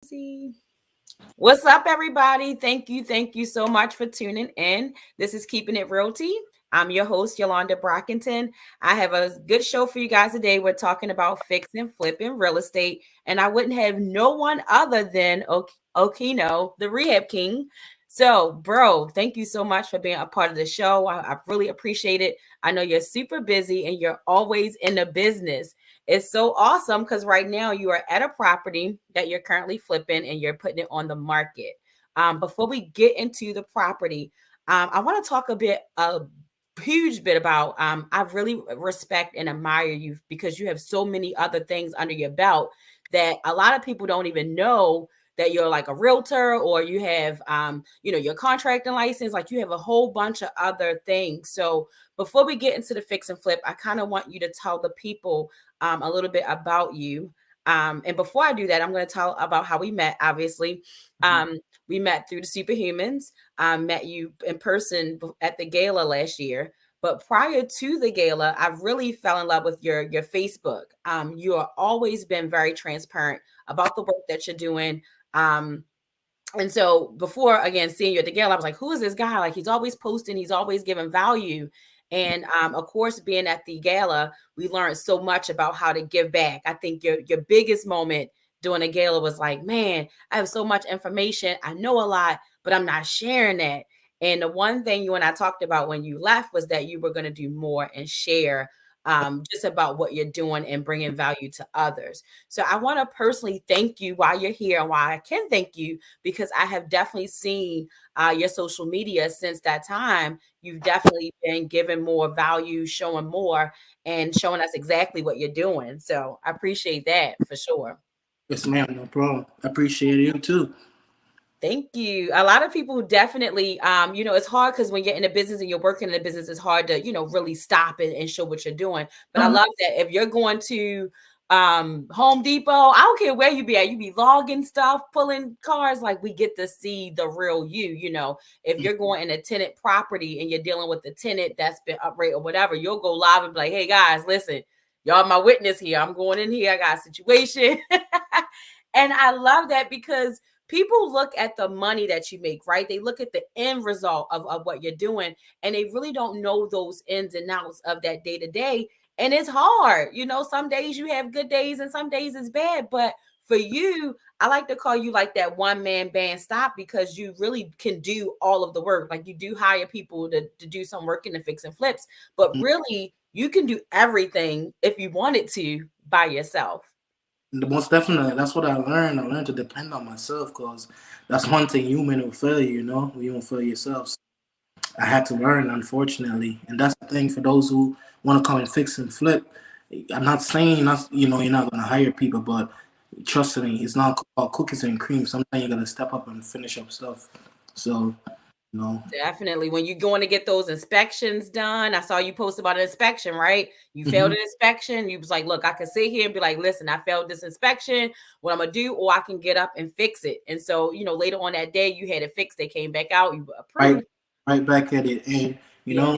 See. What's up, everybody? Thank you so much for tuning in. This is Keeping It Realty. I'm your host, Yolanda Brockington. I have a good show for you guys today. We're talking about fix and flipping real estate, and I wouldn't have no one other than Okenno, the Rehab King. So, bro, thank you so much for being a part of the show. I really appreciate it. I know you're super busy and you're always in the business. It's so awesome because right now you are at a property that you're currently flipping and you're putting it on the market. Before we get into the property, I want to talk a huge bit about. I really respect and admire you because you have so many other things under your belt that a lot of people don't even know that you're like a realtor or you have your contracting license. Like, you have a whole bunch of other things. So before we get into the fix and flip, I kind of want you to tell the people a little bit about you. And before I do that, I'm going to tell about how we met. Obviously, we met through the Superhumans. Met you in person at the gala last year. But prior to the gala, I really fell in love with your Facebook. You are always been very transparent about the work that you're doing. And so before, again, seeing you at the gala, I was like, who is this guy? Like, he's always posting, he's always giving value. And of course, being at the gala, we learned so much about how to give back. I think your biggest moment during the gala was like, man, I have so much information. I know a lot, but I'm not sharing that. And the one thing you and I talked about when you left was that you were going to do more and share just about what you're doing and bringing value to others. So I want to personally thank you while you're here, and why I can thank you because I have definitely seen your social media since that time. You've definitely been giving more value, showing more, and showing us exactly what you're doing. So I appreciate that for sure. Yes, ma'am. No problem. I appreciate you too. Thank you. A lot of people definitely, it's hard because when you're in a business and you're working in a business, it's hard to, really stop and show what you're doing. But I love that if you're going to Home Depot, I don't care where you be at, you be logging stuff, pulling cars, like we get to see the real you. If you're going in a tenant property and you're dealing with the tenant that's been uprate or whatever, you'll go live and be like, hey guys, listen, y'all my witness here. I'm going in here, I got a situation. And I love that because people look at the money that you make, right? They look at the end result of what you're doing, and they really don't know those ins and outs of that day to day. And it's hard. Some days you have good days and some days it's bad. But for you, I like to call you like that one man band stop because you really can do all of the work. Like, you do hire people to do some work in the fix and flips, but really you can do everything if you wanted to by yourself. Most definitely, that's what I learned. I learned to depend on myself because that's one thing human will fail you, you won't fail yourself. So I had to learn, unfortunately. And that's the thing for those who want to come and fix and flip. I'm not saying you're not going to hire people, but trust me, it's not all cookies and cream. Sometimes you're going to step up and finish up stuff. So, you know, Definitely. When you're going to get those inspections done, I saw you post about an inspection, right? You failed hmm an inspection. You was like, look, I can sit here and be like, listen, I failed this inspection. What I'm going to do, or I can get up and fix it. And so, later on that day, you had it fixed. They came back out. You right, approved. right back at it. And, Yeah.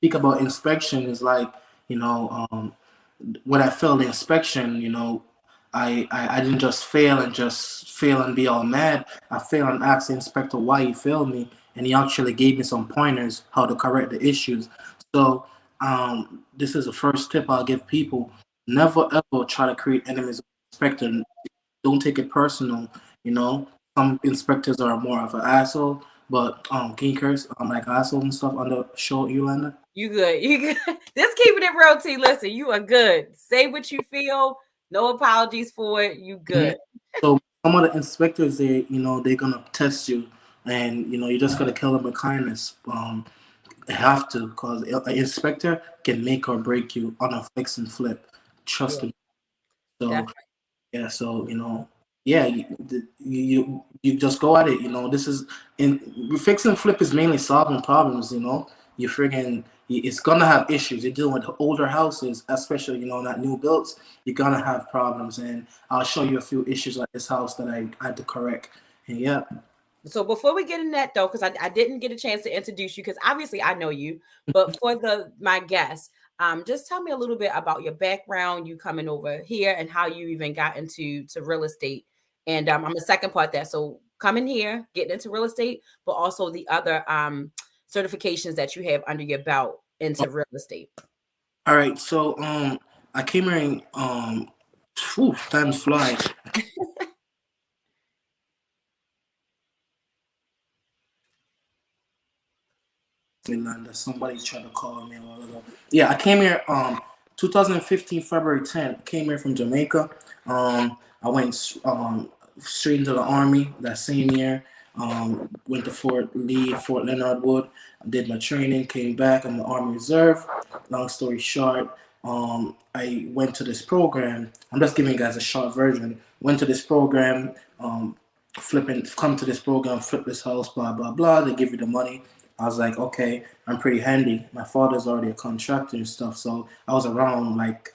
speak about inspection is like, when I failed the inspection, I didn't just fail and be all mad. I failed and asked the inspector why he failed me, and he actually gave me some pointers how to correct the issues. So this is the first tip I'll give people: never ever try to create enemies with the inspector. Don't take it personal. You know, some inspectors are more of an asshole, but can you curse like asshole and stuff on the show, Yolanda? You good. You good. Just keeping it real, T. Listen, you are good. Say what you feel. No apologies for it. You Mhm. good. So some of the inspectors, they're gonna test you, and you just gotta kill them with kindness. They have to, because an inspector can make or break you on a fix and flip. Yeah, Trust me. So definitely. yeah, so yeah, you just go at it. This is in fix and flip is mainly solving problems. You friggin' it's gonna have issues. You're dealing with older houses, especially not new builds. You're gonna have problems, and I'll show you a few issues like this house that I had to correct. And yeah, So before we get in that though, because I didn't get a chance to introduce you, because obviously I know you, but for my guests, just tell me a little bit about your background, you coming over here, and how you even got into real estate, And I'm a second part that. So coming here, getting into real estate, but also the other certifications that you have under your belt into real estate. All right, so I came here in time's fly. Miranda. Somebody tried to call me a while ago. Yeah, I came here 2015 February 10th. Came here from Jamaica. I went straight into the army that same year. Went to Fort Lee, Fort Leonard Wood. Did my training. Came back. I'm the Army Reserve. Long story short, I went to this program. I'm just giving you guys a short version. Went to this program. Come to this program, flip this house, blah blah blah. They give you the money. I was like, okay, I'm pretty handy. My father's already a contractor and stuff, so I was around like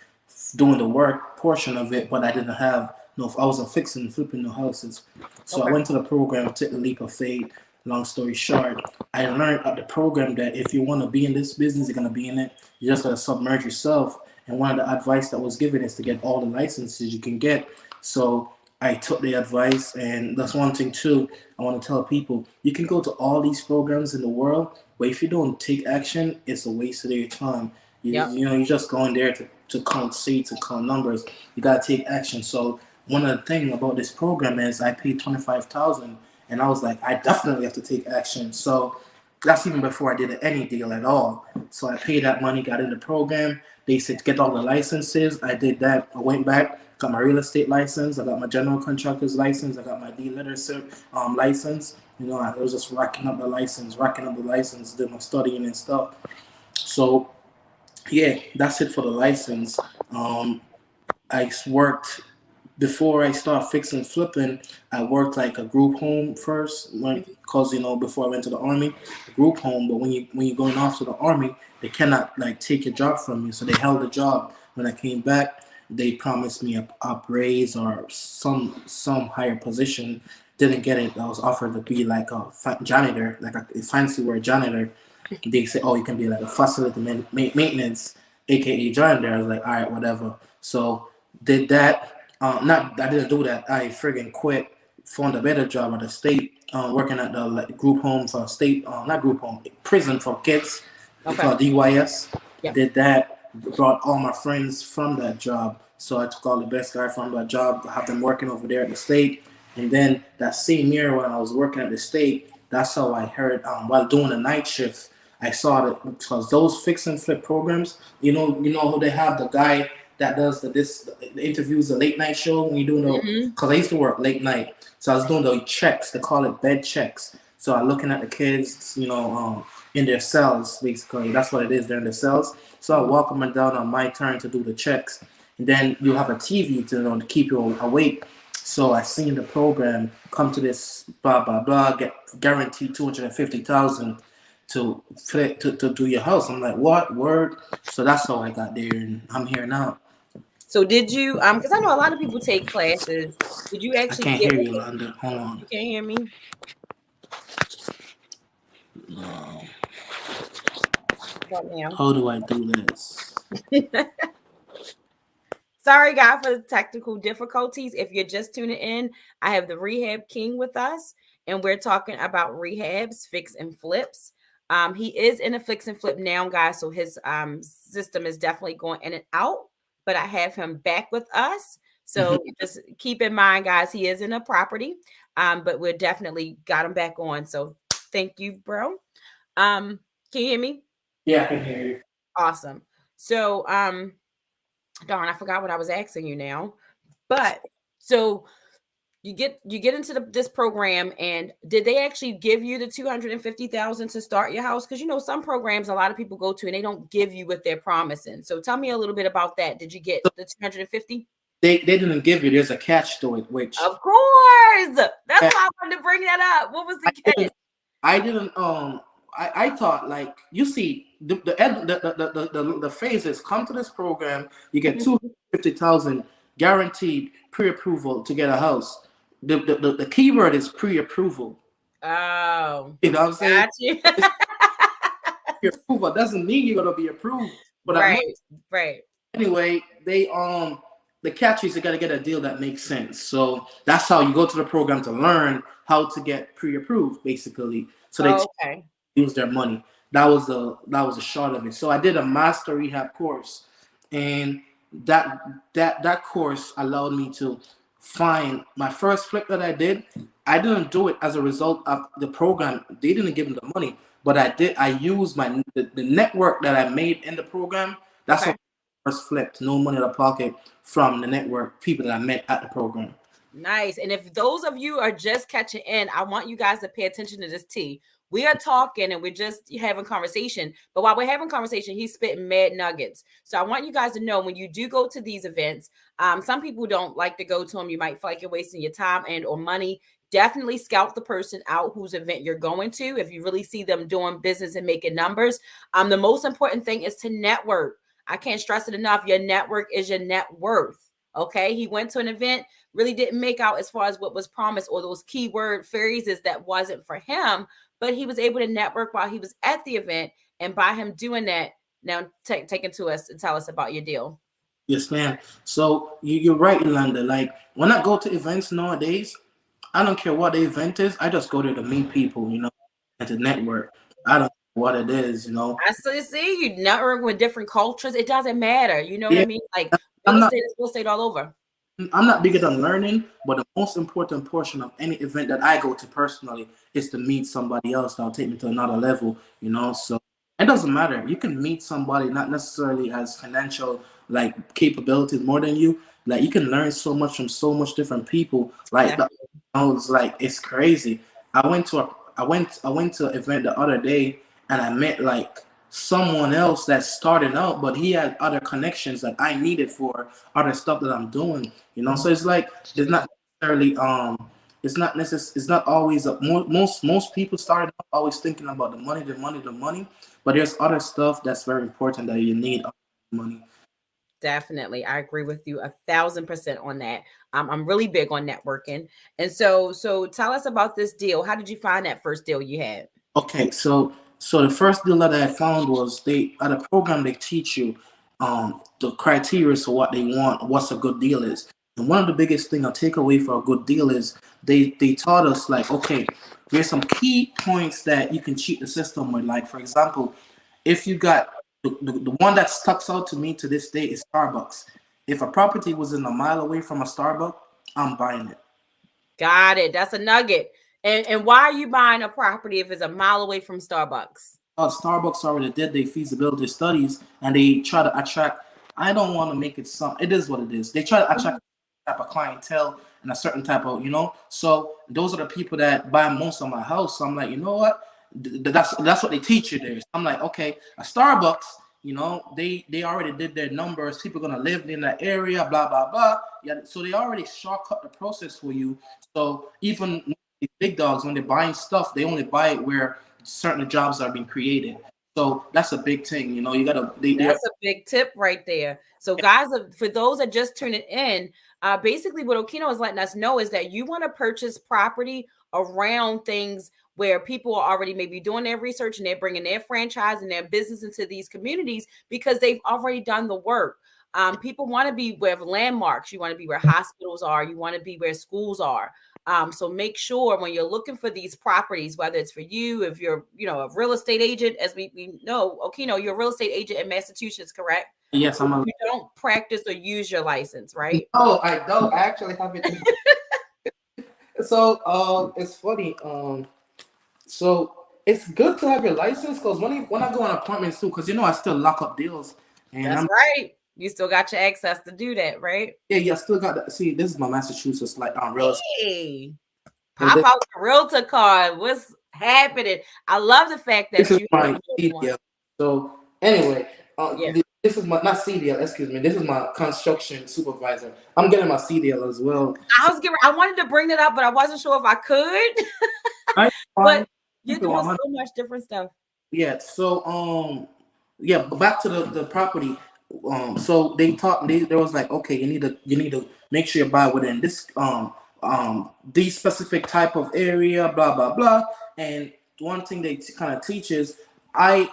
doing the work portion of it, but I didn't have no. I wasn't fixing and flipping no houses. So I Okay. went to the program, took the leap of faith. Long story short, I learned at the program that if you want to be in this business, you're gonna be in it. You just gotta submerge yourself. And one of the advice that was given is to get all the licenses you can get. So I took the advice, and that's one thing too. I want to tell people you can go to all these programs in the world, but if you don't take action, it's a waste of your time. Yep. You're just going there to count seats and count numbers. You gotta take action. So one of the things about this program is I paid 25,000, and I was like, I definitely have to take action. So that's even before I did any deal at all. So I paid that money, got in the program. They said get all the licenses. I did that. I went back, got my real estate license. I got my general contractor's license. I got my D-letter license. I was just racking up the license, did my studying and stuff. So yeah, that's it for the license. I worked before I started fixing flipping. I worked like a group home first, because before I went to the army, a group home. But when you're going off to the army, they cannot like take your job from you. So they held the job. When I came back, they promised me a raise or some higher position. Didn't get it. I was offered to be like a janitor, like a fancy word janitor. They say, oh, you can be like a facility maintenance, aka janitor. I was like, all right, whatever. So did that. Not I didn't do that. I friggin' quit. Found a better job at the state, working at the group home for state, not group home, prison for kids. They Okay. call it DYS. Yep. Did that. Brought all my friends from that job. So I took all the best guy from that job, have them working over there at the state. And then that same year when I was working at the state, that's how I heard while doing a night shift. I saw that because those fix and flip programs, who they have the guy that does the interviews, the late night show when you're doing Mm-hmm. because I used to work late night, so I was doing the checks. They call it bed checks. So I'm looking at the kids, in their cells. Basically, that's what it is. They're in their cells. So I walk them down on my turn to do the checks, and then you have a TV to keep you awake. So I seen the program come to this blah blah blah, get guaranteed 250,000 to do your house. I'm like, what word? So that's how I got there, and I'm here now. So did you because I know a lot of people take classes. Did you I actually can't get hear with you, it? Londa. Hold on. You can't hear me? No. What now? How do I do this? Sorry, guys, for the technical difficulties. If you're just tuning in, I have the Rehab King with us, and we're talking about rehabs, fix and flips. He is in a fix and flip now, guys, so his system is definitely going in and out. But I have him back with us, so just keep in mind, guys, he is in a property, but we're definitely got him back on. So thank you, bro. Can you hear me? Yeah, I can hear you. Awesome. So darn, I forgot what I was asking you now. But so you get into this program, and did they actually give you the 250,000 to start your house? Because some programs a lot of people go to and they don't give you what they're promising. So tell me a little bit about that. Did you get So the 250? they didn't give you. There's a catch to it, which Of course. That's I why I wanted to bring that up. What was the catch? didn't. I didn't. I thought like you see the phases come to this program. You get 250,000 guaranteed pre-approval to get a house. The key word is pre-approval. Oh, You know what I'm saying? got you. It's pre-approval doesn't mean you're gonna be approved for that money. Right, right. Anyway, they the catch is you got to get a deal that makes sense. So that's how you go to the program to learn how to get pre-approved, basically. So they Okay. use their money. That was a short of it. So I did a master rehab course, and that that course allowed me to find my first flip that I did. I didn't do it as a result of the program. They didn't give me the money, but I did. I used the network that I made in the program. That's how Okay. I first flipped. No money out of pocket from the network people that I met at the program. Nice. And if those of you are just catching in, I want you guys to pay attention to this T. We are talking and we're just having conversation. But while we're having conversation, he's spitting mad nuggets. So I want you guys to know when you do go to these events, some people don't like to go to them. You might feel like you're wasting your time and or money. Definitely scout the person out whose event you're going to. If you really see them doing business and making numbers, the most important thing is to network. I can't stress it enough. Your network is your net worth. Okay. He went to an event, really didn't make out as far as what was promised or those keyword phrases that wasn't for him, but he was able to network while he was at the event. And by him doing that, now take it to us and tell us about your deal. Yes, ma'am. So you're right, Yolanda. Like when I go to events nowadays, I don't care what the event is. I just go there to meet people, and to network. I don't know what it is. I see you network with different cultures. It doesn't matter. You know what I Yeah, mean? Like I'm not. real estate all over. I'm not bigger than learning, but the most important portion of any event that I go to personally is to meet somebody else that'll take me to another level. So it doesn't matter. You can meet somebody not necessarily as financial like capabilities more than you. Like you can learn so much from so much different people. Like Definitely. it's like it's crazy. I went to an event the other day and I met like someone else that's starting out, but he had other connections that I needed for other stuff that I'm doing. So it's like it's not necessarily it's not always most people started out always thinking about the money, but there's other stuff that's very important that you need money. Definitely. I agree with you 1,000% on that. I'm really big on networking. And so tell us about this deal. How did you find that first deal you had? Okay, so the first deal that I found was they at a program they teach you the criteria for what they want, what's a good deal is. And one of the biggest thing I take away for a good deal is they taught us like, okay, there's some key points that you can cheat the system with. Like for example, if you got the one that sticks out to me to this day is Starbucks. If a property was in a mile away from a Starbucks, I'm buying it. Got it. That's a nugget. And why are you buying a property if it's a mile away from Starbucks? Starbucks already did their feasibility studies and they try to attract. I don't want to make it some. It is what it is. They try to attract a type of clientele and a certain type of. So those are the people that buy most of my house. So I'm like, you know what? That's what they teach you there. So I'm like, okay, a Starbucks. They already did their numbers. People gonna live in that area. Blah blah blah. Yeah. So they already shortcut the process for you. So even these big dogs, when they're buying stuff, they only buy it where certain jobs are being created. So that's a big thing. You gotta That's a big tip right there. So, guys, for those that just tuning in, basically what Okenno is letting us know is that you want to purchase property around things where people are already maybe doing their research and they're bringing their franchise and their business into these communities because they've already done the work. People want to be where landmarks. You want to be where hospitals are. You want to be where schools are. So make sure when you're looking for these properties, whether it's for you, if you're, a real estate agent, as we know, Okenno, you're a real estate agent in Massachusetts, correct? Yes, I'm a. You don't practice or use your license, right? No, I don't. I actually have it. So it's funny. So it's good to have your license because when I go on appointments too, because I still lock up deals, and That's I'm right. You still got your access to do that, right? yeah, I still got that. See, this is my Massachusetts like real estate, Hey, and pop out the realtor card. What's happening? I love the fact this that is you have my one. CDL. So anyway, Yeah. this is my not CDL. Excuse me. This is my construction supervisor. I'm getting my CDL as well. So I wanted to bring that up, but I wasn't sure if I could. I But fine. you're doing so much different stuff. Yeah. So yeah. But back to the property. So they taught me. There was like, okay, you need to make sure you buy within this these specific type of area. Blah blah blah. And one thing they kind of teach is my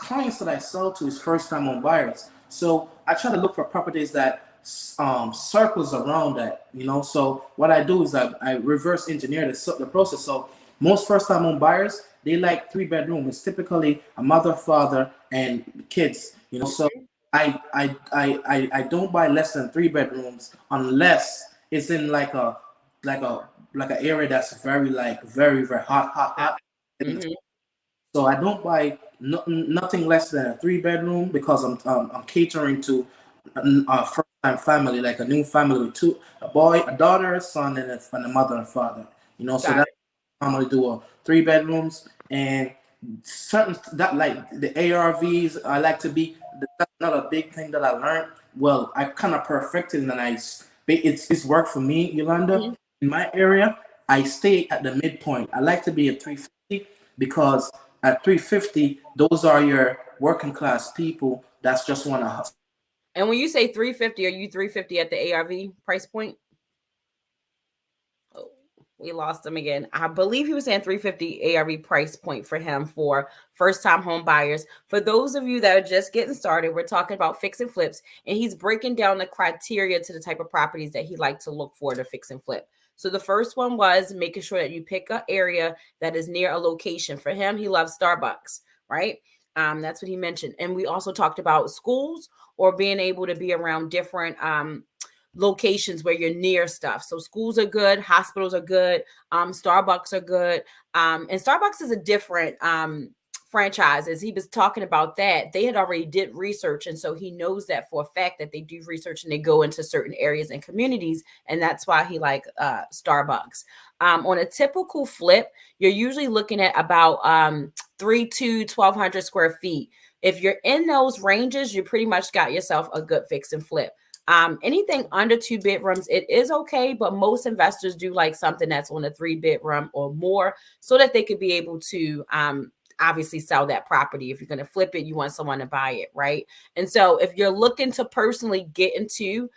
clients that I sell to is first time home buyers. So I try to look for properties that circles around that, you know. So what I do is I reverse engineer the process. So most first time home buyers, they like 3 bedroom. It's typically a mother, father, and kids, you know. So I don't buy less than 3 bedrooms unless it's in like a like an area that's very very hot. Mm-hmm. So I don't buy nothing less than a 3 bedroom because I'm catering to a first time family, like a new family with a boy, a daughter, a son, and a mother and father. You know, so Got that it. I'm gonna do a 3 bedrooms and certain that like the ARVs. I like to be. That's another big thing that I learned. Well, I kind of perfected and it's worked for me, Yolanda. Mhm. In my area, I stay at the midpoint. I like to be at 350 because at 350, those are your working class people that's just want to. And when you say 350, are you 350 at the ARV price point? Oh, we lost him again. I believe he was saying 350 ARV price point for him for first time home buyers. For those of you that are just getting started, we're talking about fix and flips, and he's breaking down the criteria to the type of properties that he likes to look for to fix and flip. So the first one was making sure that you pick an area that is near a location. For him, he loves Starbucks, right? That's what he mentioned. And we also talked about schools or being able to be around different locations where you're near stuff. So schools are good, hospitals are good, Starbucks are good. And Starbucks is a different franchise. As he was talking about that, they had already did research. And so he knows that for a fact that they do research and they go into certain areas and communities. And that's why he like Starbucks. On a typical flip, you're usually looking at about 3 to 1,200 square feet. If you're in those ranges, you pretty much got yourself a good fix and flip. Anything under 2 bedrooms, it is okay, but most investors do like something that's on a 3 bedroom or more so that they could be able to obviously sell that property. If you're going to flip it, you want someone to buy it, right? And so if you're looking to personally get into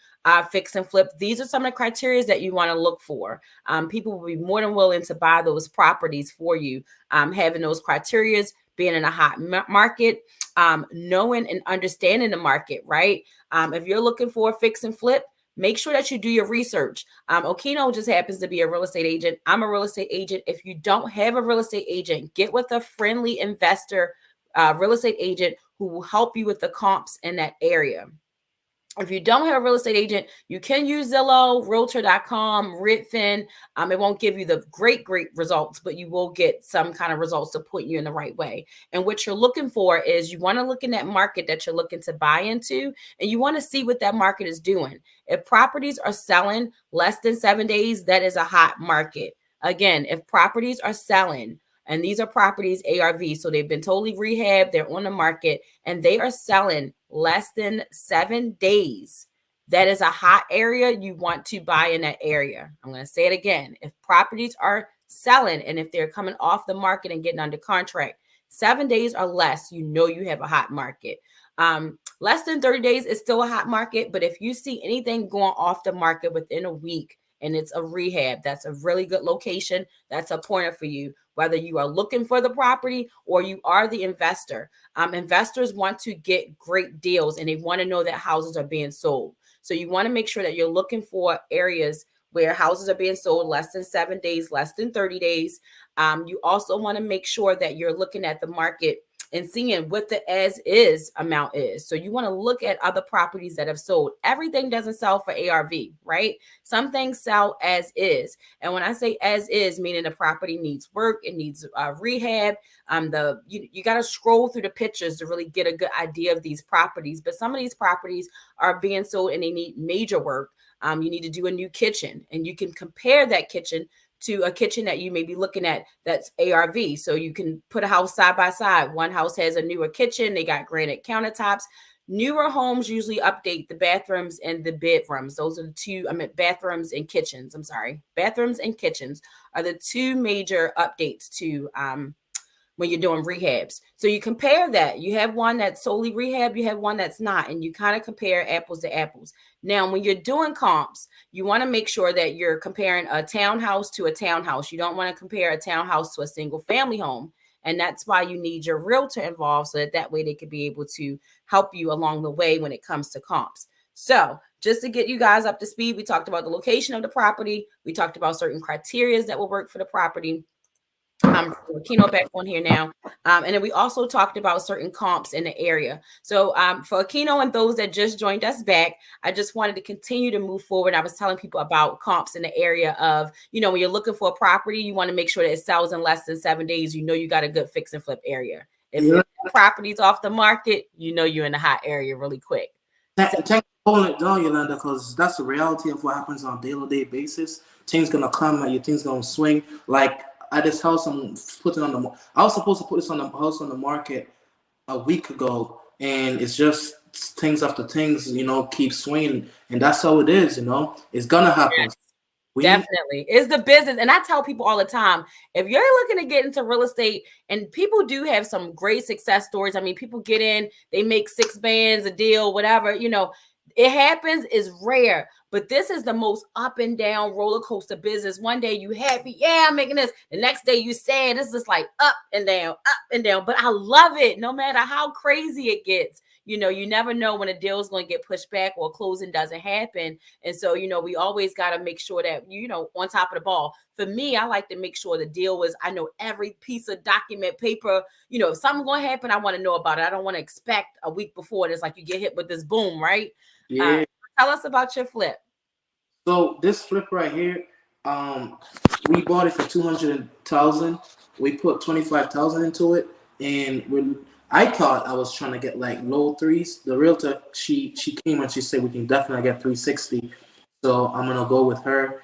fix and flip, these are some of the criteria that you want to look for. People will be more than willing to buy those properties for you, having those criteria, being in a hot market, knowing and understanding the market, right? If you're looking for a fix and flip, make sure that you do your research. Okenno just happens to be a real estate agent. I'm a real estate agent. If you don't have a real estate agent, get with a friendly investor, real estate agent who will help you with the comps in that area. If you don't have a real estate agent, you can use Zillow, Realtor.com, Redfin. It won't give you the great results, but you will get some kind of results to put you in the right way. And what you're looking for is you want to look in that market that you're looking to buy into, and you want to see what that market is doing. If properties are selling less than 7 days, that is a hot market. Again, if properties are selling, and these are properties ARV, so they've been totally rehabbed, they're on the market, and they are selling less than 7 days. That is a hot area. You want to buy in that area. I'm going to say it again. If properties are selling and if they're coming off the market and getting under contract, 7 days or less, you know you have a hot market. Less than 30 days is still a hot market, but if you see anything going off the market within a week and it's a rehab, that's a really good location. That's a pointer for you, whether you are looking for the property or you are the investor. Investors want to get great deals and they want to know that houses are being sold. So you want to make sure that you're looking for areas where houses are being sold less than 7 days, less than 30 days. You also want to make sure that you're looking at the market and seeing what the as is amount is. So you want to look at other properties that have sold. Everything doesn't sell for ARV, right? Some things sell as is. And when I say as is, meaning the property needs work, it needs rehab. You got to scroll through the pictures to really get a good idea of these properties. But some of these properties are being sold and they need major work. You need to do a new kitchen, and you can compare that kitchen to a kitchen that you may be looking at that's ARV. So you can put a house side by side. One house has a newer kitchen, they got granite countertops. Newer homes usually update the bathrooms and the bedrooms. Those are the two, bathrooms and kitchens. I'm sorry. Bathrooms and kitchens are the two major updates to when you're doing rehabs. So you compare that. You have one that's solely rehab, you have one that's not, and you kind of compare apples to apples. Now, when you're doing comps, you want to make sure that you're comparing a townhouse to a townhouse. You don't want to compare a townhouse to a single family home. And that's why you need your realtor involved so that way they could be able to help you along the way when it comes to comps. So, just to get you guys up to speed, we talked about the location of the property. We talked about certain criteria that will work for the property. Okenno back on here now. And then we also talked about certain comps in the area. So for Okenno and those that just joined us back, I just wanted to continue to move forward. I was telling people about comps in the area of, when you're looking for a property, you want to make sure that it sells in less than 7 days. You got a good fix and flip area. If Yeah. the property's off the market, you're in a hot area really quick. Thank you for holding it down, Yolanda, because that's the reality of what happens on a day-to-day basis. Things gonna come at you, things gonna swing. Like at this house, I'm putting on the. I was supposed to put this on the house on the market a week ago, and it's just things after things, keep swinging, and that's how it is. It's gonna happen. Yes. Definitely. It's the business. And I tell people all the time, if you're looking to get into real estate, and people do have some great success stories. I mean, people get in, they make 6 bands, a deal, whatever, it happens, is rare. But this is the most up and down roller coaster business. One day you happy, yeah, I'm making this. The next day you sad. It's just like up and down, up and down. But I love it no matter how crazy it gets. You never know when a deal is going to get pushed back or closing doesn't happen. And so, we always got to make sure that, on top of the ball. For me, I like to make sure the deal was, I know every piece of document, paper, if something's going to happen, I want to know about it. I don't want to expect a week before. And it's like you get hit with this boom, right? Yeah. Tell us about your flip. So this flip right here, we bought it for 200,000. We put 25,000 into it, and I thought I was trying to get like low threes. The realtor, she came and she said we can definitely get 360. So I'm gonna go with her.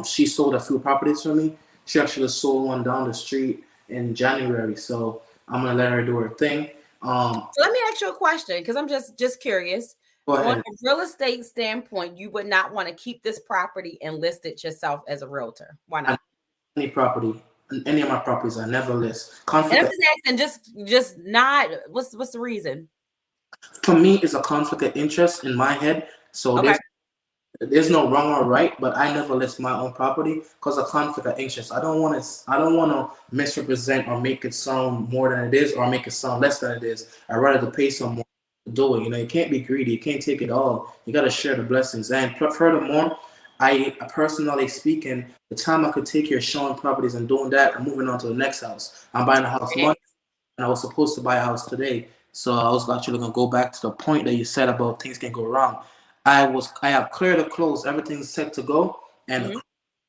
She sold a few properties for me. She actually sold one down the street in January. So I'm gonna let her do her thing. So let me ask you a question, because I'm just curious. On a real estate standpoint, you would not want to keep this property and list it yourself as a realtor. Why not? Any property, any of my properties, I never list. And I'm just asking, just not. What's the reason? For me, it's a conflict of interest in my head. So there's no wrong or right, but I never list my own property because of conflict of interest. I don't want to misrepresent or make it sound more than it is or make it sound less than it is. I'd rather to pay someone to do it. You can't be greedy. You can't take it all. You got to share the blessings. And furthermore, I personally speaking, the time I could take here showing properties and doing that, I'm moving on to the next house. I'm buying a house Monday, and I was supposed to buy a house today. So I was actually gonna go back to the point that you said about things can go wrong. I have cleared the close, everything's set to go, and the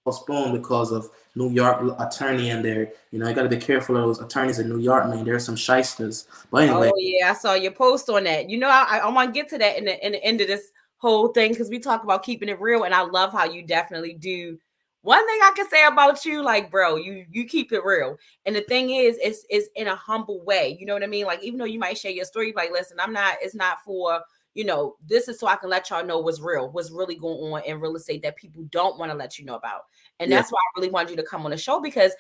postponed because of New York attorney and there. You got to be careful of those attorneys in New York, man. There's some shysters. But anyway. Oh yeah, I saw your post on that. I want to get to that in the end of this whole thing, because we talk about keeping it real, and I love how you definitely do. One thing I can say about you, like, bro, you keep it real. And the thing is, it's in a humble way. You know what I mean? Like, even though you might share your story, like, listen, it's not for, this is so I can let y'all know what's real, what's really going on in real estate that people don't want to let you know about. And that's why I really wanted you to come on the show, because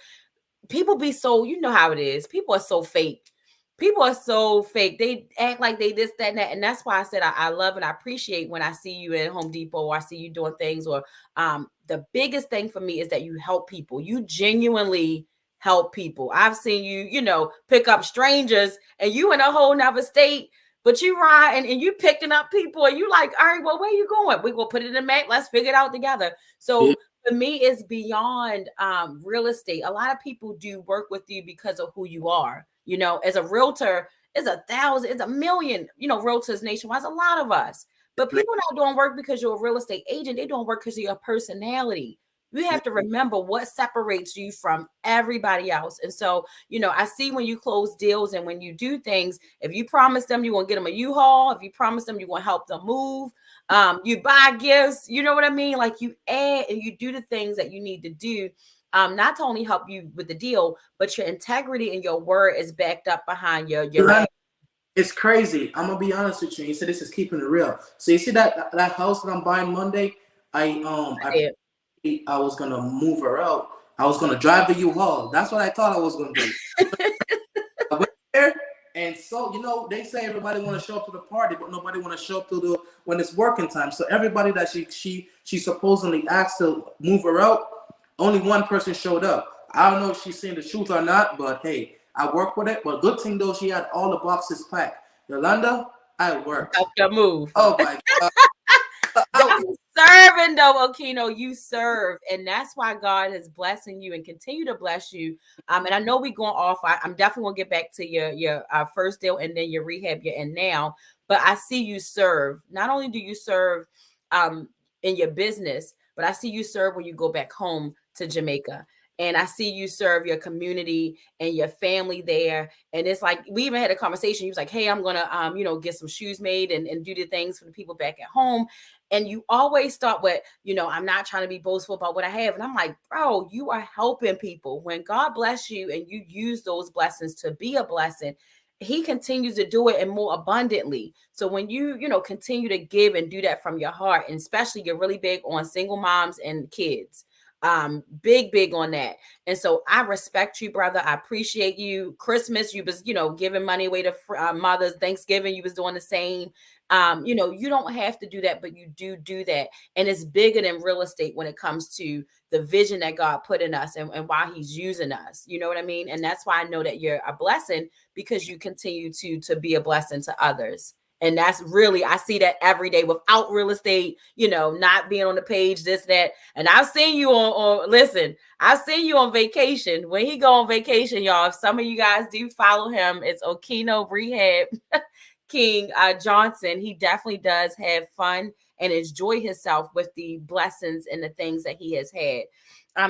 people be so, you know how it is. People are so fake. People are so fake. They act like they this, that, and that. And that's why I said I love and I appreciate when I see you at Home Depot or I see you doing things. Or the biggest thing for me is that you help people. You genuinely help people. I've seen you, pick up strangers, and you in a whole nother state, but you ride and you picking up people, and you like, all right, well, where you going? We gonna put it in the map. Let's figure it out together. So for me, it's beyond real estate. A lot of people do work with you because of who you are. As a realtor, it's 1,000, it's 1,000,000, realtors nationwide. It's a lot of us. But people not doing work because you're a real estate agent. They doing work because of your personality. You have to remember what separates you from everybody else. And so, I see when you close deals and when you do things, if you promise them you're going to get them a U-Haul, if you promise them you're going to help them move, you buy gifts, you know what I mean? Like, you add and you do the things that you need to do, not to only help you with the deal, but your integrity and your word is backed up behind your It's crazy. I'm gonna be honest with you. You said this is keeping it real. So you see that house that I'm buying Monday, I was gonna move her out. I was gonna drive the U-Haul. That's what I thought I was gonna do. I went there, and so they say everybody want to show up to the party, but nobody want to show up to when it's working time. So everybody that she supposedly asked to move her out, only one person showed up. I don't know if she's saying the truth or not, but hey, I work with it. But good thing though, she had all the boxes packed. Yolanda, I worked. Help her move. Oh my God. even though Okenno, you serve, and that's why God is blessing you and continue to bless you. And I know we going off. I'm definitely gonna get back to your first deal and then your rehab you're in now. But I see you serve. Not only do you serve in your business, but I see you serve when you go back home to Jamaica. And I see you serve your community and your family there. And it's like we even had a conversation. He was like, "Hey, I'm gonna get some shoes made and do the things for the people back at home." And you always start with, I'm not trying to be boastful about what I have. And I'm like, bro, you are helping people. When God bless you and you use those blessings to be a blessing, he continues to do it and more abundantly. So when you continue to give and do that from your heart, and especially you're really big on single moms and kids, big on that. And so I respect you, brother. I appreciate you. Christmas, you was giving money away to mothers. Thanksgiving, you was doing the same. You don't have to do that, but you do that. And it's bigger than real estate when it comes to the vision that God put in us and why he's using us. You know what I mean? And that's why I know that you're a blessing, because you continue to be a blessing to others. And that's really, I see that every day without real estate, not being on the page, this, that. And I've seen you listen, I've seen you on vacation. When he go on vacation, y'all, if some of you guys do follow him, it's Okenno Rehab King Johnson. He definitely does have fun and enjoy himself with the blessings and the things that he has had.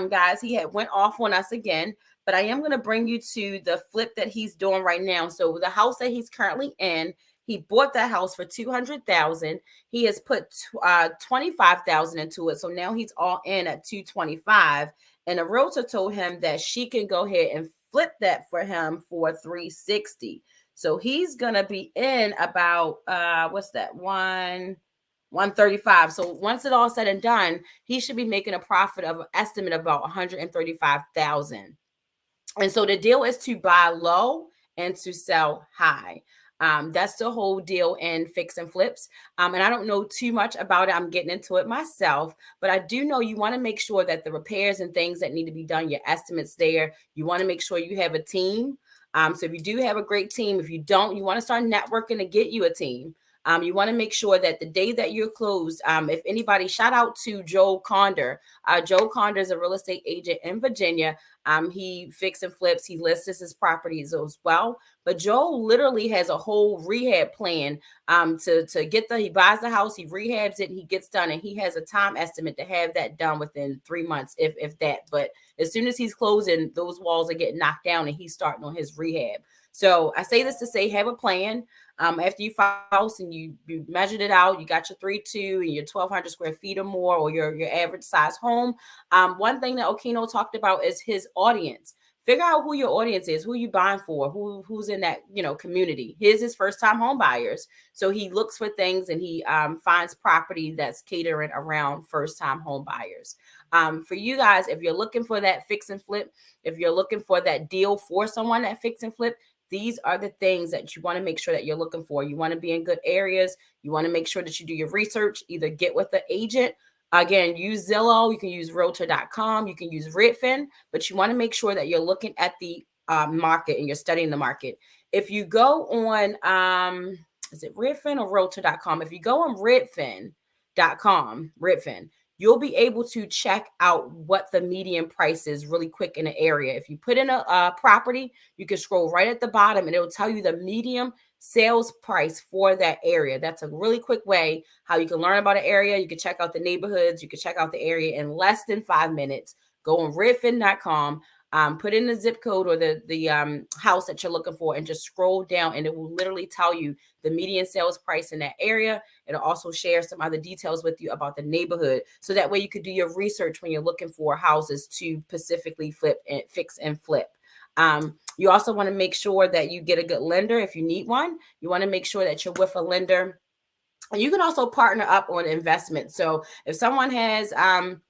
Guys, he had went off on us again, but I am going to bring you to the flip that he's doing right now. So the house that he's currently in, he bought that house for $200,000. He has put $25,000 into it, so now he's all in at $225,000. And a realtor told him that she can go ahead and flip that for him for $360,000. So he's gonna be in about what's that, 135. So once it all said and done, he should be making a profit of an estimate of about 135,000. And so the deal is to buy low and to sell high. That's the whole deal in fix and flips. And I don't know too much about it. I'm getting into it myself, but I do know you want to make sure that the repairs and things that need to be done, your estimates there, you want to make sure you have a team. So if you do have a great team, if you don't, you want to start networking to get you a team. You want to make sure that the day that you're closed, if anybody, shout out to Joe Conder. Joe Conder is a real estate agent in Virginia. He fix and flips. He lists his properties as well. But Joe literally has a whole rehab plan to get he buys the house, he rehabs it, he gets done, and he has a time estimate to have that done within 3 months, if that. But as soon as he's closing, those walls are getting knocked down and he's starting on his rehab. So I say this to say, have a plan. After you file house and you measured it out, you got your 3.2 and your 1,200 square feet or more, or your average size home. One thing that Okenno talked about is his audience. Figure out who your audience is, who you buying for, who's in that community. His first time home buyers, so he looks for things and he finds property that's catering around first time home buyers. For you guys, if you're looking for that fix and flip, if you're looking for that deal for someone that fix and flip, these are the things that you want to make sure that you're looking for. You want to be in good areas. You want to make sure that you do your research, either get with the agent. Again, use Zillow. You can use realtor.com. You can use Redfin, but you want to make sure that you're looking at the market and you're studying the market. If you go on, is it Redfin or realtor.com? If you go on Redfin.com, you'll be able to check out what the median price is really quick in an area. If you put in a property, you can scroll right at the bottom and it'll tell you the median sales price for that area. That's a really quick way how you can learn about an area. You can check out the neighborhoods. You can check out the area in less than 5 minutes. Go on redfin.com, put in the zip code or the house that you're looking for, and just scroll down and it will literally tell you the median sales price in that area. It'll also share some other details with you about the neighborhood, so that way you could do your research when you're looking for houses to specifically flip and fix and flip. You also want to make sure that you get a good lender if you need one. You want to make sure that you're with a lender. And you can also partner up on investment. So if someone has,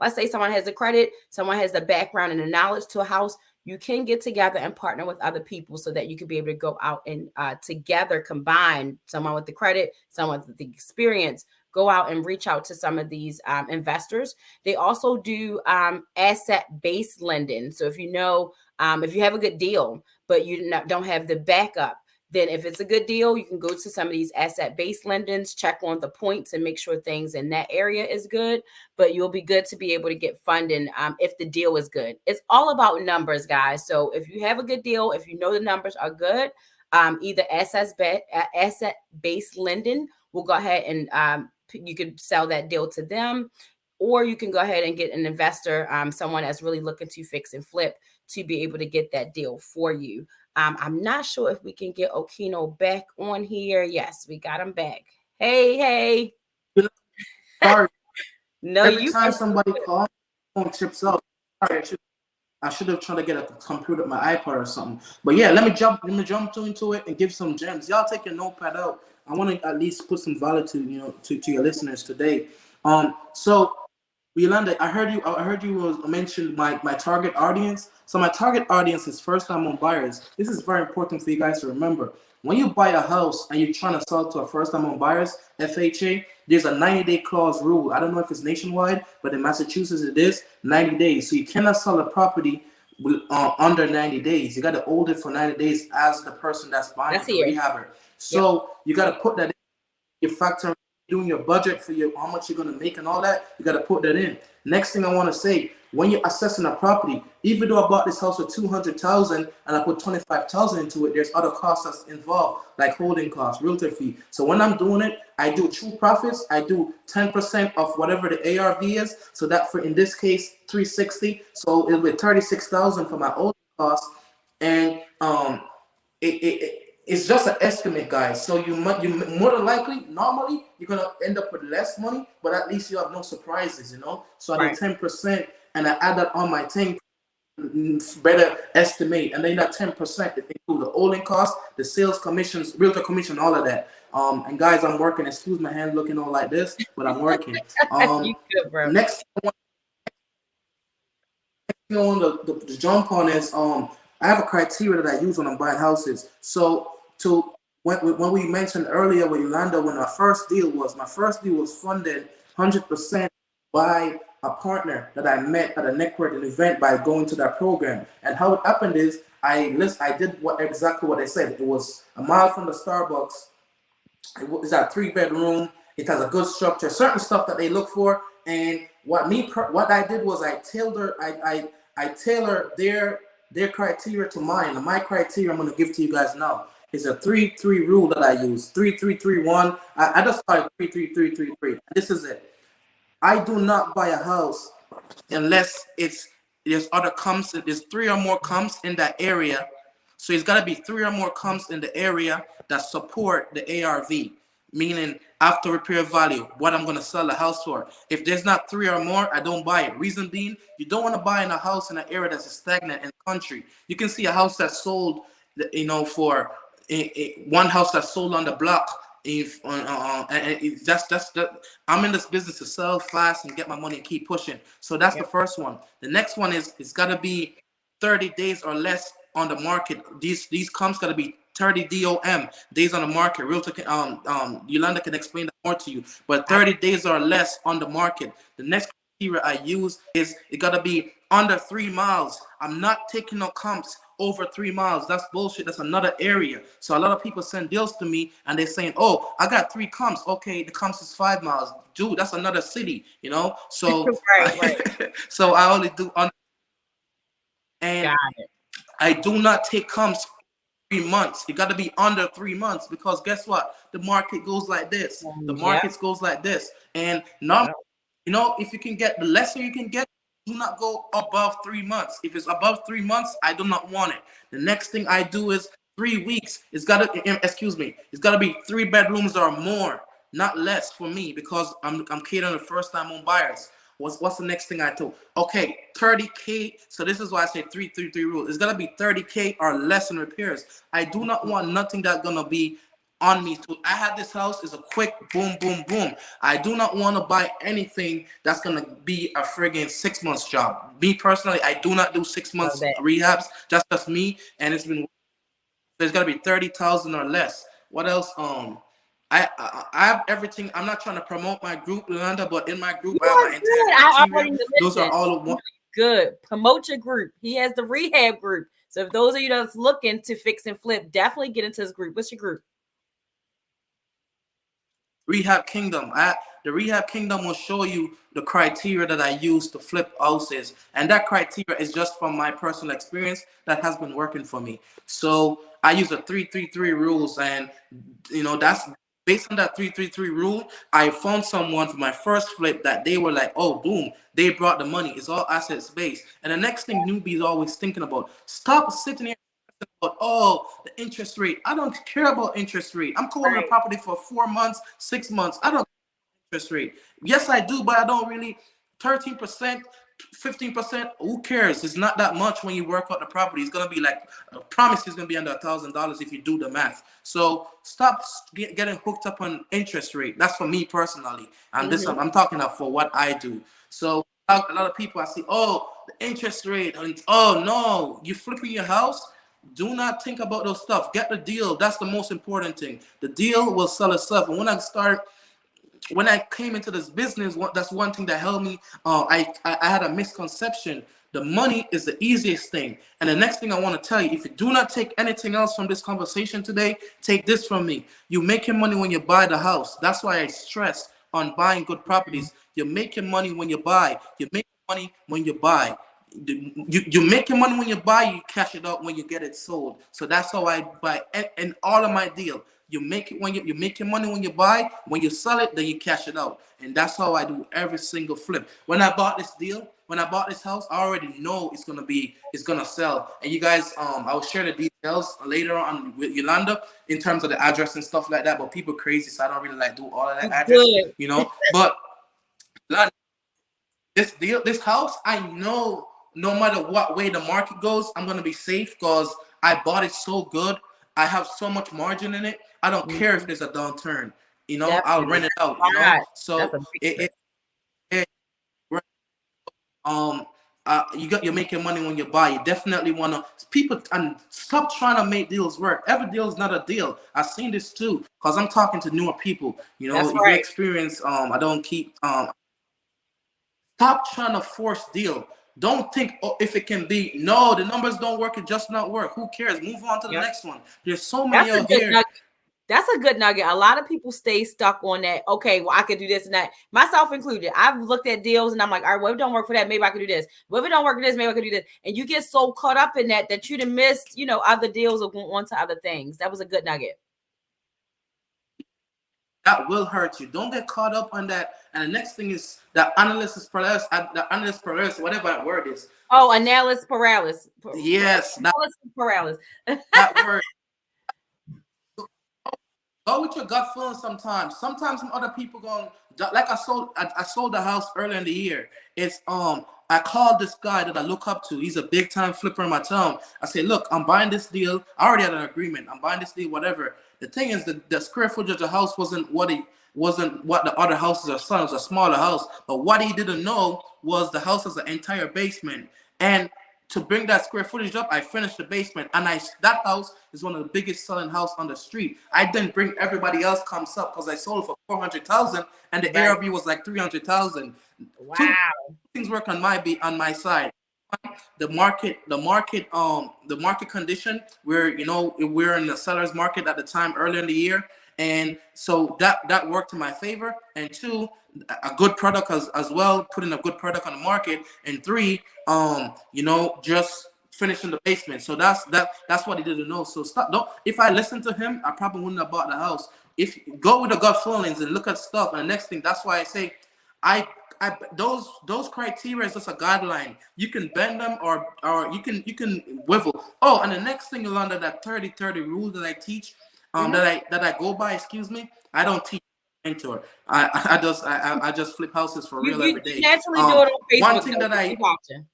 let's say someone has the credit, someone has the background and the knowledge to a house, you can get together and partner with other people so that you can be able to go out and together combine, someone with the credit, someone with the experience, go out and reach out to some of these investors. They also do asset-based lending. So if you have a good deal, but you don't have the backup, Then if it's a good deal, you can go to some of these asset-based lendings, check on the points and make sure things in that area is good. But you'll be good to be able to get funding if the deal is good. It's all about numbers, guys. So if you have a good deal, if you know the numbers are good, either asset-based lending will go ahead and you could sell that deal to them, or you can go ahead and get an investor, someone that's really looking to fix and flip, to be able to get that deal for you. I'm not sure if we can get Okenno back on here. Yes, we got him back. Hey, hey. Sorry, No, every you time are somebody good. calls, phone chips out. Sorry, I should have tried to get a computer, my iPad or something. But yeah, let me jump into it and give some gems. Y'all take your notepad out. I want to at least put some value to to your listeners today. So Yolanda, I heard you was mentioned my target audience. So my target audience is first time home buyers. This is very important for you guys to remember. When you buy a house and you're trying to sell to a first time home buyers, FHA, there's a 90-day clause rule. I don't know if it's nationwide, but in Massachusetts it is 90 days. So you cannot sell a property under 90 days. You got to hold it for 90 days as the person that's buying That's it, the here. rehabber. Yep. So you got to put that your factor, doing your budget for your how much you're gonna make and all that. You gotta put that in. Next thing I want to say, when you're assessing a property, even though I bought this house for 200,000 and I put 25,000 into it, there's other costs that's involved, like holding costs, realtor fee. So when I'm doing it, I do true profits. I do 10% of whatever the ARV is. So that for in this case 360. So it'll be 36,000 for my old costs, and it's just an estimate, guys. So you more than likely normally you're gonna end up with less money, but at least you have no surprises, you know. So I do Right. 10% and I add that on my thing, better estimate, and then that 10% include the holding cost, the sales commissions, realtor commission, all of that. And guys, I'm working. Excuse my hand looking all like this, but I'm working. You good, bro. Next thing I want to jump on is I have a criteria that I use when I'm buying houses. So to when we mentioned earlier with Yolanda, when my first deal was funded 100% by a partner that I met at a networking event by going to that program. And how it happened is I did exactly what I said. It was a mile from the Starbucks. It's a 3 bedroom. It has a good structure, certain stuff that they look for. And what I did was I tailor their criteria to mine. And my criteria I'm going to give to you guys now is a 3-3 rule that I use. 3-3-3-1. I just started 3-3-3-3-3. This is it. I do not buy a house unless there's 3 or more comps in that area. So it's got to be 3 or more comps in the area that support the ARV, meaning after repair value, what I'm going to sell the house for. If there's not 3 or more, I don't buy it. Reason being, you don't want to buy in a house in an area that's stagnant in the country. You can see a house that's sold, for one house that's sold on the block. If that's I'm in this business to sell fast and get my money and keep pushing. So that's the Yep. first one. The next one is it's got to be 30 days or less on the market. These comps got to be 30 DOM days on the market. Realtor Yolanda can explain that more to you. But 30 days or less on the market. The next criteria I use is it got to be under 3 miles. I'm not taking no comps over 3 miles. That's bullshit. That's another area. So a lot of people send deals to me and they're saying, "Oh, I got 3 comps. Okay, the comps is 5 miles." Dude, that's another city, you know. So Right, right. so I only do under, and Got it. I do not take comps 3 months. It got to be under 3 months because guess what? The market goes like this. The Yep. markets goes like this. And normally, Yep. if you can get the lesser you can get, do not go above 3 months. If it's above 3 months, I do not want it. The next thing I do is 3 weeks. It's gotta be 3 bedrooms or more, not less for me because I'm catering to first time home buyers. What's the next thing I do? Okay, 30K. So this is why I say 3-3-3 rule. It's gotta be 30K or less in repairs. I do not want nothing that's gonna be on me. So I had this house is a quick boom, boom, boom. I do not want to buy anything that's gonna be a friggin' 6 months job. Me personally, I do not do six Love months that. rehabs. That's just me, and there's gotta be 30,000 or less. What else? I have everything. I'm not trying to promote my group, Yolanda, but in my group You I have my are entire good. I criteria. already Those are listened. all of one. Good. Promote your group. He has the rehab group. So if those of you that's looking to fix and flip, definitely get into his group. What's your group? Rehab Kingdom. The Rehab Kingdom will show you the criteria that I use to flip houses, and that criteria is just from my personal experience that has been working for me. So I use a 3-3-3 rules, and that's based on that 3-3-3 rule. I found someone for my first flip that they were like, oh, boom, they brought the money. It's all assets based, and the next thing newbies always thinking about: stop sitting here about, oh, the interest rate. I don't care about interest rate. I'm holding a Right. property for 4 months, 6 months. I don't interest rate. Yes, I do, but I don't really. 13%, 15%. Who cares? It's not that much when you work out the property. It's gonna be like, I promise, it's gonna be under $1,000 if you do the math. So stop getting hooked up on interest rate. That's for me personally, and this Mm-hmm. I'm talking about for what I do. So a lot of people I see, oh, the interest rate, and oh no, you flipping your house. Do not think about those stuff. Get the deal. That's the most important thing. The deal will sell itself. And when I came into this business, that's one thing that helped me. I had a misconception. The money is the easiest thing. And the next thing I want to tell you, if you do not take anything else from this conversation today, take this from me. You make your money when you buy the house. That's why I stress on buying good properties. You're making money when you buy. You make money when you buy. You make your money when you buy, you cash it out when you get it sold. So that's how I buy and all of my deal. You make it when you make your money when you buy. When you sell it, then you cash it out. And that's how I do every single flip. When I bought this deal, when I bought this house, I already know it's gonna sell. And you guys, I will share the details later on with Yolanda in terms of the address and stuff like that. But people crazy, so I don't really like do all of that address, Good. But this house, I know no matter what way the market goes, I'm gonna be safe because I bought it so good. I have so much margin in it. I don't care if Mhm. there's a downturn. I'll Definitely. rent it out. Right. That's So a big it, flip. it um you're making money when you buy. You definitely wanna people and stop trying to make deals work. Every deal is not a deal. I've seen this too because I'm talking to newer people. That's If you right. experience I don't keep stop trying to force deal. Don't think, oh, if it can be. No, the numbers don't work. It just not work. Who cares? Move on to the Yep. next one. There's so many That's a out good here. nugget. That's a good nugget. A lot of people stay stuck on that. Okay, well, I could do this and that, myself included. I've looked at deals and I'm like, all right, well, if it don't work for that, maybe I could do this. Well, if it don't work for this, maybe I could do this. And you get so caught up in that you'd have missed, other deals or going on to other things. That was a good nugget. That will hurt you. Don't get caught up on that. And the next thing is the analysis paralysis, whatever that word is. Oh, analysis paralysis. Yes, Analysis paralysis. that word. Go with your gut feeling sometimes. Sometimes some other people going like I sold the house earlier in the year. It's I called this guy that I look up to. He's a big time flipper in my town. I said, look, I'm buying this deal. I already had an agreement. I'm buying this deal, whatever. The thing is the square footage of the house wasn't what the other houses are selling. It was a smaller house. But what he didn't know was the house has an entire basement. And to bring that square footage up, I finished the basement, and that house is one of the biggest selling house on the street. I didn't bring everybody else comes up because I sold it for 400,000, and the Right. ARV was like 300,000. Two Wow. things work on my side. The market condition where we're in the seller's market at the time earlier in the year, and so that worked in my favor. And two, a good product as well, putting a good product on the market. And three, just finishing the basement. So that's what he didn't know. So stop. Don't. If I listened to him, I probably wouldn't have bought the house. If go with the gut feelings and look at stuff. And the next thing, that's why I say, I those criteria is just a guideline. You can bend them or you can wivel. Oh, and the next thing, Yolanda, that 30-30 rule that I teach, Hmm. that I go by. Excuse me. I don't teach mentor. I just flip houses for You, real you every you day. naturally do it on One Facebook thing though. that So we I watching.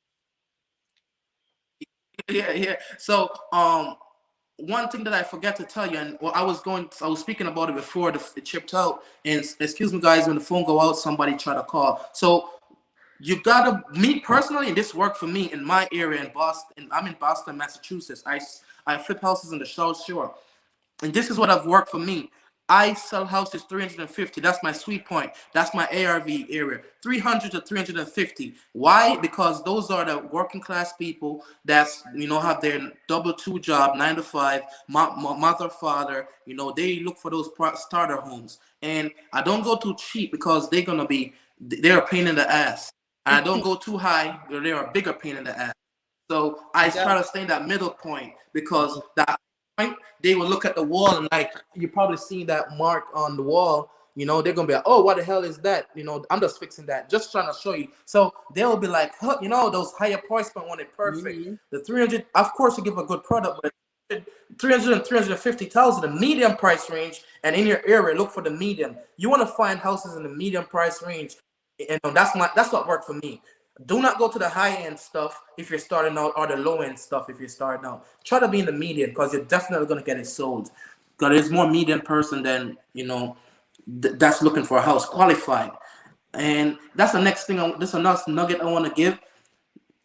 yeah. So one thing that I forgot to tell you, and I was speaking about it before it chipped out. And excuse me, guys, when the phone go out, somebody try to call. So you gotta me personally, and this worked for me in my area in Boston. I'm in Boston, Massachusetts. I flip houses in the South Shore, and this is what have worked for me. I sell houses 350. That's my sweet point. That's my ARV area. 300 to 350. Why? Because those are the working class people that's, have their double two job, 9 to 5, mother, father. They look for those starter homes. And I don't go too cheap because they're a pain in the ass. And I don't go too high, they're a bigger pain in the ass. So I try to stay in that middle point because that point, they will look at the wall and like you probably see that mark on the wall. They're gonna be like, "Oh, what the hell is that?" I'm just fixing that, just trying to show you. So they'll be like, huh, those higher price point one, it perfect. The 300, of course, you give a good product, but 300 and 350,000, the medium price range, and in your area, look for the medium. You want to find houses in the medium price range, and that's what worked for me. Do not go to the high end stuff if you're starting out, or the low end stuff if you're starting out. Try to be in the median because you're definitely gonna get it sold. Because there's more median person than that's looking for a house qualified. And that's the next thing. This is another nugget I want to give.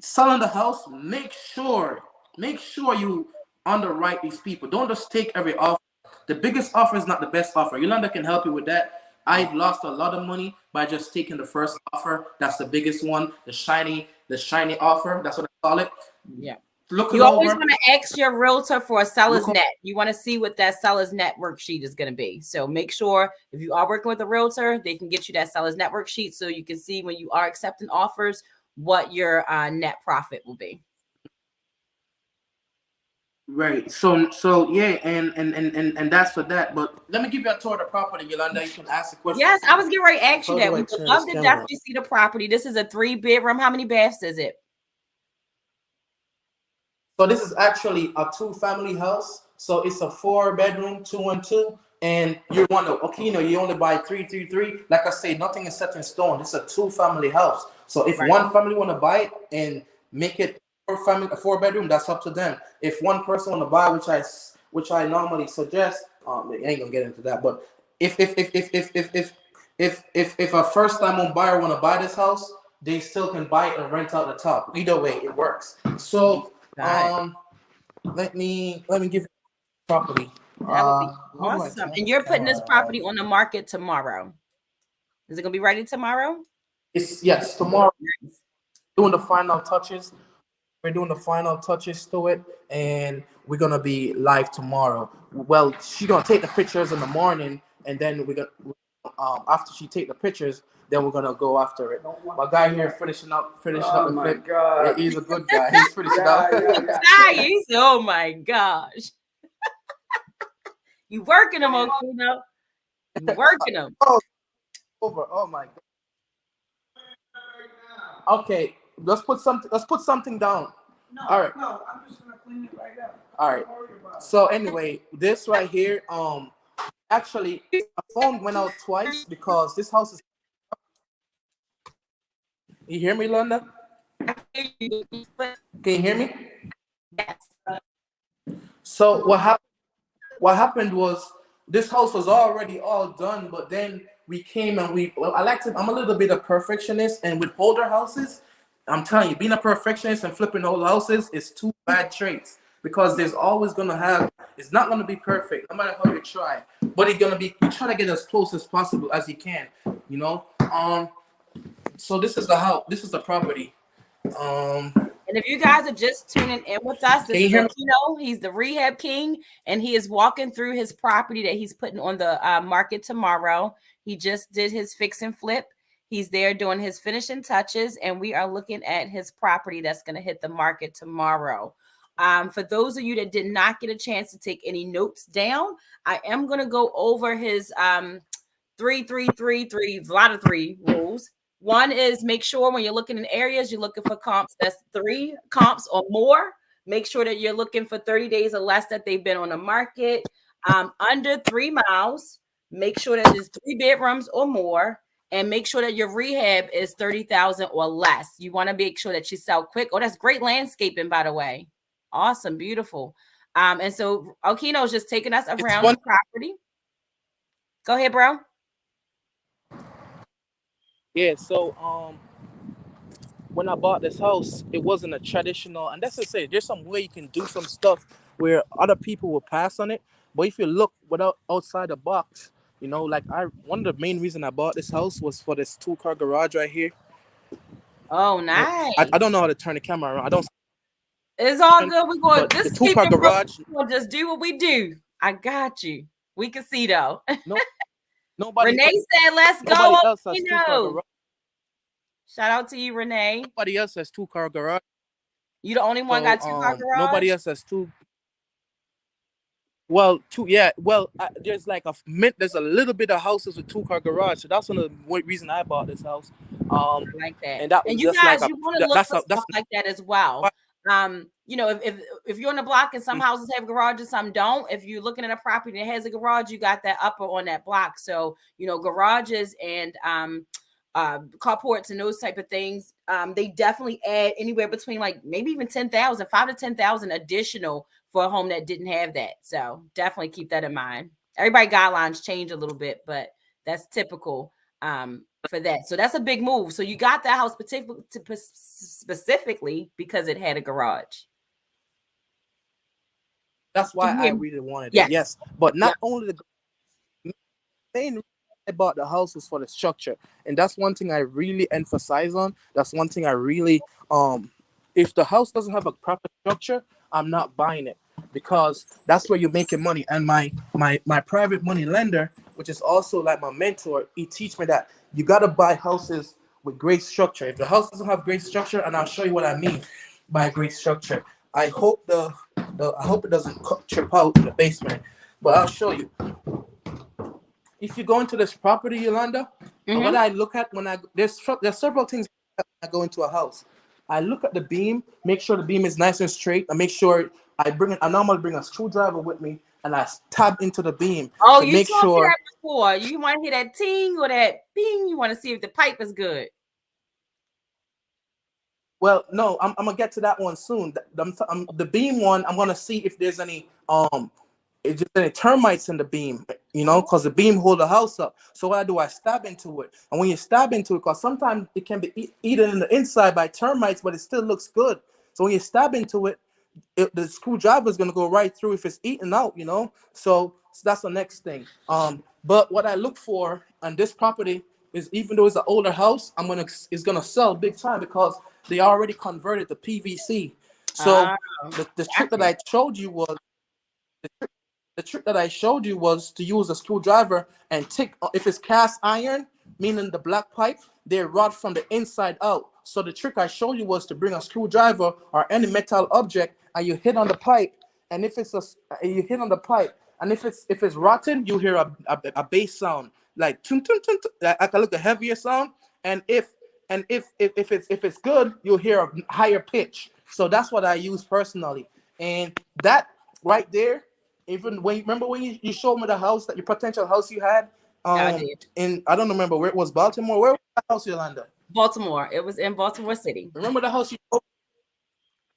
Selling the house, make sure you underwrite these people. Don't just take every offer. The biggest offer is not the best offer. Yolanda can help you with that. I've lost a lot of money by just taking the first offer. That's the biggest one. The shiny offer. That's what I call it. Yeah. Look it You always over. want to ask your realtor for a seller's Look. net. You want to see what that seller's net worksheet is going to be. So make sure if you are working with a realtor, they can get you that seller's net worksheet so you can see when you are accepting offers what your net profit will be. Right. So yeah, and that's for that. But let me give you a tour of the property, Yolanda. You can ask the question. Yes, I was getting ready to ask you How that. do We I would turn love this to camera? definitely see the property. This is a 3-bedroom. How many baths is it? So this is actually a two-family house. So it's a 4-bedroom, 2-and-2, and you want to, okay, you only buy 333. Like I say, nothing is set in stone. It's a two-family house. So if Right. one family want to buy it and make it a 4-bedroom, that's up to them. If one person want to buy, which I normally suggest, I ain't gonna get into that. But if a first-time home buyer want to buy this house, they still can buy it and rent out the top. Either way, it works. So Got it. let me give you property. That would be How do I awesome. turn And the you're putting this camera property on the market tomorrow. Is it going to be ready tomorrow? It's yes, tomorrow Nice. doing the final touches. We're doing the final touches to it, and we're gonna be live tomorrow. Well, she's gonna take the pictures in the morning, and then we're gonna after she take the pictures, then we're gonna go after it. My guy here finishing up the my fit. God. He's a good guy. He's finishing up. Nice. Oh my gosh. You working them, Okenno. You working them. Oh, over. Oh my god. Okay, let's put something down. All right. No, I'm just gonna clean it right up. All right. So anyway, this right here, actually, my phone went out twice because this house is. You hear me, Linda? Can you hear me? Yes. So what happened was this house was already all done, but then we came and well, I'm a little bit of perfectionist, and with older houses, I'm telling you, being a perfectionist and flipping old houses is two bad traits because there's always gonna have it's not gonna be perfect no matter how you try, but it's gonna be you try to get as close as possible as you can, you know. So this is the house, this is the property. Um, And if you guys are just tuning in with us, can this you is hear me? Okenno. He's the Rehab King, and he is walking through his property that he's putting on the market tomorrow. He just did his fix and flip. He's there doing his finishing touches, and we are looking at his property that's going to hit the market tomorrow. For those of you that did not get a chance to take any notes down, I am going to go over his 3 a lot of three rules. One is make sure when you're looking in areas, you're looking for comps that's 3 comps or more. Make sure that you're looking for 30 days or less that they've been on the market. Under 3 miles, make sure that there's 3 bedrooms or more. And make sure that your rehab is 30,000 or less. You want to make sure that you sell quick. Oh, that's great landscaping, by the way. Awesome, beautiful. And so Okenno is just taking us It's around the one. property. Go ahead, bro. Yeah. So when I bought this house, it wasn't a traditional, and that's to say, there's some way you can do some stuff where other people will pass on it. But if you look without outside the box, like one of the main reason I bought this house was for this 2-car garage right here. Oh, I nice. don't know how to turn the camera around. I don't, It's all good. We're going but to the just keep 2-car it real. garage. We'll just do what we do. I got you. We can see though. No, nobody, Renee said, "Let's go, nobody else has 2-car Okenno." garage. Shout out to you, Renee. Nobody else has 2-car garage. You the only one So got 2-car nobody garage. else has two. Well, two, yeah. Well, there's like there's a little bit of houses with 2-car garage, so that's one of the reason I bought this house. I like that. And that And was you just like guys, you want to look for that's stuff like that as well. If you're in a block and some houses have garages, some don't. If you're looking at a property that has a garage, you got that upper on that block. So garages and carports and those type of things, they definitely add anywhere between like maybe even 10,000, 5 to 10,000 additional for a home that didn't have that. So definitely keep that in mind. Everybody guidelines change a little bit, but that's typical for that. So that's a big move. So you got that house specifically because it had a garage. That's why I really wanted yes. it. Yes, but not only the main reason I bought the house was for the structure, and that's one thing I really emphasize on. That's one thing I really if the house doesn't have a proper structure, I'm not buying it, because that's where you're making money. And my private money lender, which is also like my mentor, he teach me that you got to buy houses with great structure. If the house doesn't have great structure, and I'll show you what I mean by great structure. I hope I hope it doesn't trip out in the basement, but I'll show you. If you go into this property, Yolanda, what I look at when there's several things I go into a house. I look at the beam, make sure the beam is nice and straight. I make sure I normally bring a screwdriver with me, and I stab into the beam. Oh, to you make told sure. me that before. You want to hear that ting or that bing? You want to see if the pipe is good. Well, no, I'm gonna get to that one soon. The beam one, I'm gonna see if there's any termites in the beam, because the beam hold the house up. So what I do, I stab into it, and when you stab into it, because sometimes it can be eaten in the inside by termites, but it still looks good. So when you stab into it, the screwdriver is gonna go right through if it's eaten out, So that's the next thing. But what I look for on this property is, even though it's an older house, it's gonna sell big time because they already converted to PVC. So the trick that I showed you was to use a screwdriver and take, if it's cast iron, meaning the black pipe, they rot from the inside out. So the trick I showed you was to bring a screwdriver or any metal object, and you hit on the pipe, and if it's if it's rotten, you hear a bass sound, like tum, tum, tum, tum, like a little heavier sound, and if it's good, you'll hear a higher pitch. So that's what I use personally, and that right there. Even remember when you showed me the house, that your potential house you had, I did. I don't remember where it was, Baltimore. Where was the house, Yolanda? Baltimore. It was in Baltimore City. Remember the house you showed?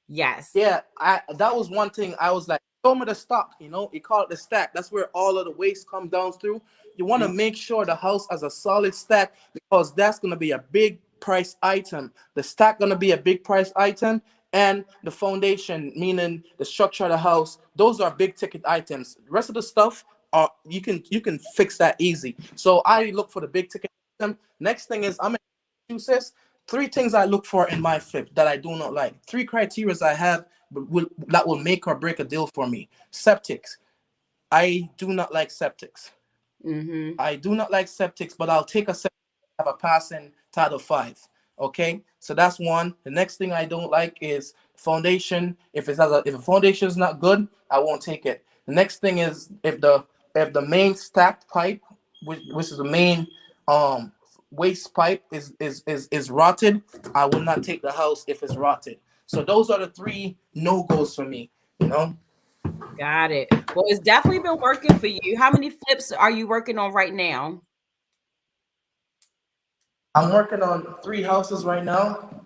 Yes. Yeah, that was one thing. I was like, show me the stock. You call it the stack. That's where all of the waste comes down through. You want to make sure the house has a solid stack, because that's going to be a big price item. The stack going to be a big price item, and the foundation, meaning the structure of the house, those are big ticket items. The rest of the stuff, you can fix that easy. So I look for the big ticket item. Next thing is, I'm in Massachusetts. 3 things I look for in my flip that I do not like. 3 criteria I have that will make or break a deal for me. Septics. I do not like septics. I do not like septics, but I'll take a septic, have a passing Title 5. Okay, so that's one. The next thing I don't like is foundation. If a foundation is not good, I won't take it. The next thing is, if the main stacked pipe, which is the main waste pipe, is rotted, I will not take the house if it's rotted. So those are the 3 no-goes for me. Got it. Well, it's definitely been working for you. How many flips are you working on right now? I'm working on 3 houses right now.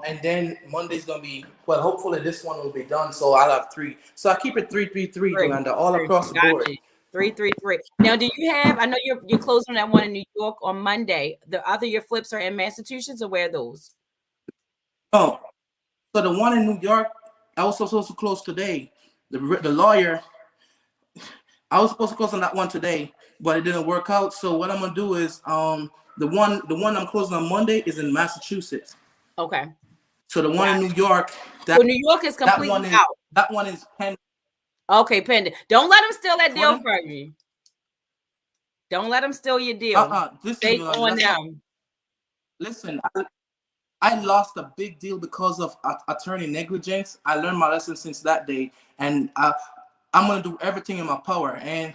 And then Monday's gonna be, well, hopefully this one will be done. So I'll have 3. So I keep it 3-3-3, Yolanda, all across the board. 3-3-3. Now, do you have? I know you're closing that one in New York on Monday. The other your flips are in Massachusetts, or where are those? Oh, so the one in New York, I was supposed to close today. The lawyer, I was supposed to close on that one today, but it didn't work out. So what I'm gonna do is the one I'm closing on Monday is in Massachusetts. Okay. So the one in Got New York, it. So New York is that completely one is out. that one is pending. Okay, pending. Don't let them steal that deal Pardon? from you. Don't let them steal your deal. Listen, Stay Yolanda, on that's not. them. Listen, I lost a big deal because of attorney negligence. I learned my lesson since that day, and I'm gonna do everything in my power. And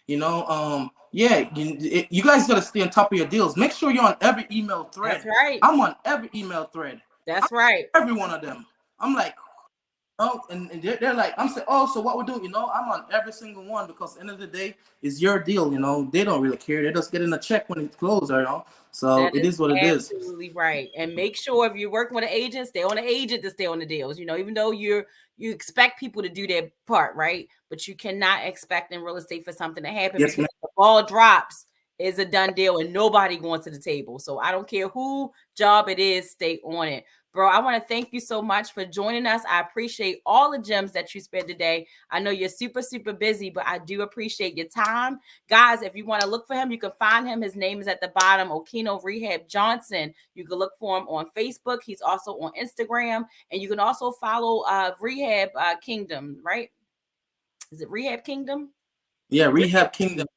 yeah, you guys gotta stay on top of your deals. Make sure you're on every email That's thread. right. I'm on every email thread. I'm That's right. on every one of them. I'm like, oh, and they're like, I'm saying, oh, so what we're doing, I'm on every single one because at the end of the day, it's your deal, They don't really care. They're just getting a check when it's closed. So That it is is what it is. absolutely right. And make sure if you're working with an agent, stay on the agent to stay on the deals. Even though you expect people to do their part, right? But you cannot expect in real estate for something to happen Yes, because ma'am. if the ball drops, it's a done deal and nobody going to the table. So I don't care who job it is, stay on it. Bro, I want to thank you so much for joining us. I appreciate all the gems that you spent today. I know you're super, super busy, but I do appreciate your time. Guys, if you want to look for him, you can find him. His name is at the bottom, Okenno Rehab Johnson. You can look for him on Facebook. He's also on Instagram. And you can also follow Rehab Kingdom, right? Is it Rehab Kingdom? Yeah, Rehab Rehab Kingdom.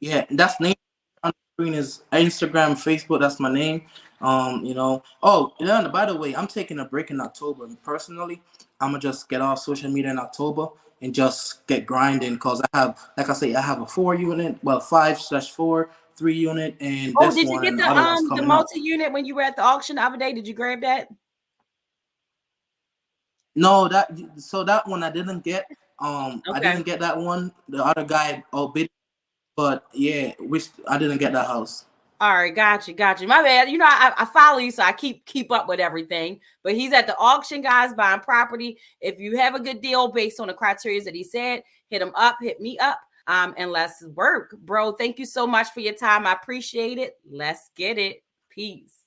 Yeah, that's name on the screen is Instagram, Facebook. That's my name. Oh, yeah. And by the way, I'm taking a break in October. Personally, I'm gonna just get off social media in October and just get grinding because I have, like I say, I have a 4 unit, well, 5/4, 3 unit, and Oh, this did you one get and the other one's the coming up. multi-unit when you were at the auction the other day? Did you grab that? No, that one I didn't get. I Okay. didn't get that one. The other guy bid, but yeah, which I didn't get that house. All right, got you. My bad. I follow you, so I keep up with everything. But he's at the auction, guys, buying property. If you have a good deal based on the criteria that he said, hit him up, hit me up, and let's work, bro. Thank you so much for your time. I appreciate it. Let's get it. Peace.